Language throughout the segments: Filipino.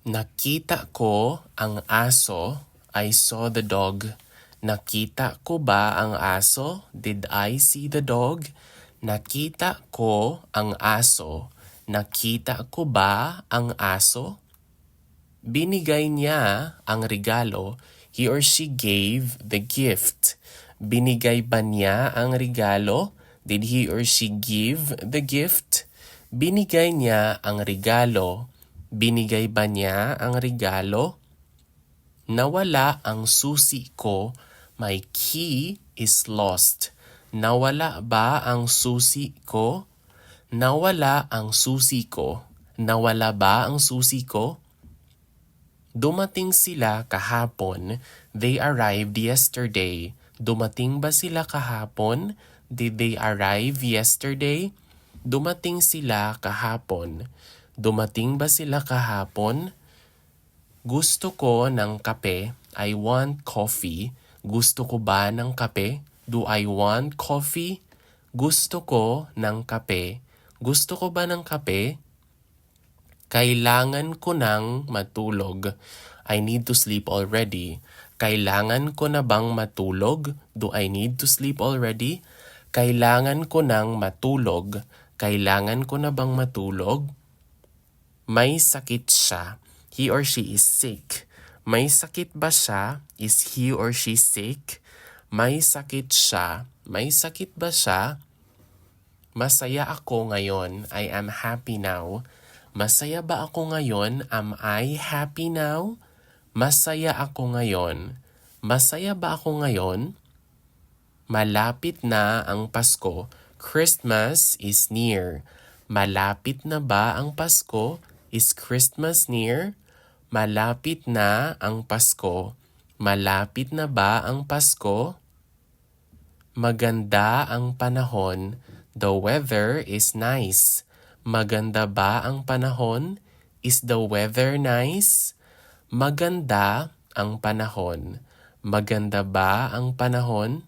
Nakita ko ang aso. I saw the dog. Nakita ko ba ang aso? Did I see the dog? Nakita ko ang aso. Nakita ko ba ang aso? Binigay niya ang regalo. He or she gave the gift. Binigay ba niya ang regalo? Did he or she give the gift? Binigay niya ang regalo. Binigay ba niya ang regalo? Nawala ang susi ko. My key is lost. Nawala ba ang susi ko? Nawala ang susi ko. Nawala ba ang susi ko? Dumating sila kahapon. They arrived yesterday. Dumating ba sila kahapon? Did they arrive yesterday? Dumating sila kahapon. Dumating ba sila kahapon? Gusto ko ng kape. I want coffee. Gusto ko ba ng kape? Do I want coffee? Gusto ko ng kape. Gusto ko ba ng kape? Kailangan ko ng matulog. I need to sleep already. Kailangan ko na bang matulog? Do I need to sleep already? Kailangan ko ng matulog. Kailangan ko na bang matulog? May sakit siya. He or she is sick. May sakit ba siya? Is he or she sick? May sakit siya. May sakit ba siya? Masaya ako ngayon. I am happy now. Masaya ba ako ngayon? Am I happy now? Masaya ako ngayon. Masaya ba ako ngayon? Malapit na ang Pasko. Christmas is near. Malapit na ba ang Pasko? Is Christmas near? Malapit na ang Pasko. Malapit na ba ang Pasko? Maganda ang panahon. The weather is nice. Maganda ba ang panahon? Is the weather nice? Maganda ang panahon. Maganda ba ang panahon?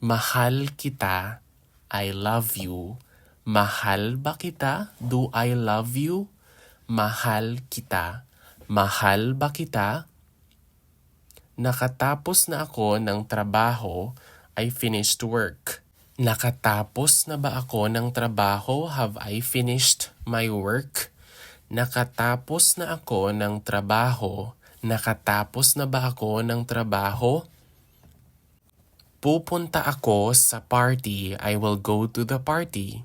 Mahal kita. I love you. Mahal ba kita? Do I love you? Mahal kita. Mahal ba kita? Nakatapos na ako ng trabaho. I finished work. Nakatapos na ba ako ng trabaho? Have I finished my work? Nakatapos na ako ng trabaho. Nakatapos na ba ako ng trabaho? Pupunta ako sa party. I will go to the party.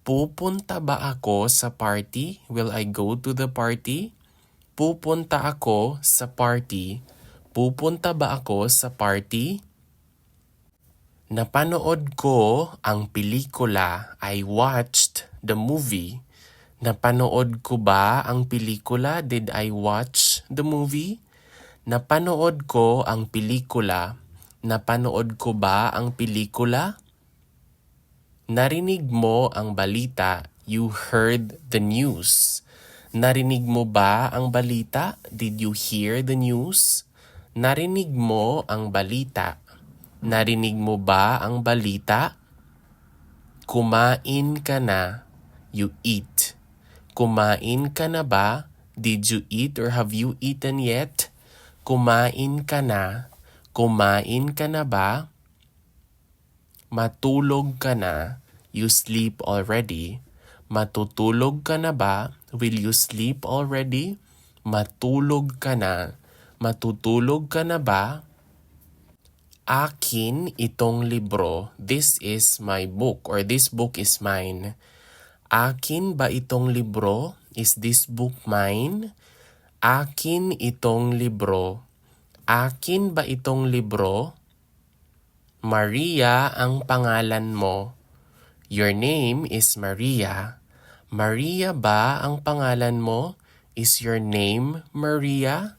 Pupunta ba ako sa party? Will I go to the party? Pupunta ako sa party. Pupunta ba ako sa party? Napanood ko ang pelikula. I watched the movie. Napanood ko ba ang pelikula? Did I watch the movie? Napanood ko ang pelikula. Napanood ko ba ang pelikula? Narinig mo ang balita. You heard the news. Narinig mo ba ang balita? Did you hear the news? Narinig mo ang balita. Narinig mo ba ang balita? Kumain ka na. You eat. Kumain ka na ba? Did you eat or have you eaten yet? Kumain ka na. Kumain ka na ba? Matulog ka na. You sleep already. Matutulog ka na ba? Will you sleep already? Matulog ka na. Matutulog ka na ba? Akin itong libro. This is my book or this book is mine. Akin ba itong libro? Is this book mine? Akin itong libro. Akin ba itong libro? Maria ang pangalan mo. Your name is Maria. Maria ba ang pangalan mo? Is your name Maria?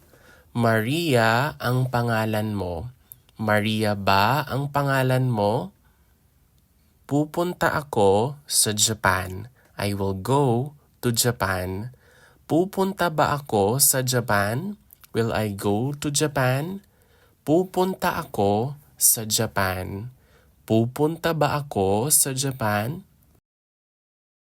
Maria ang pangalan mo. Maria ba ang pangalan mo? Pupunta ako sa Japan. I will go to Japan. Pupunta ba ako sa Japan? Will I go to Japan? Pupunta ako sa Japan. Pupunta ba ako sa Japan?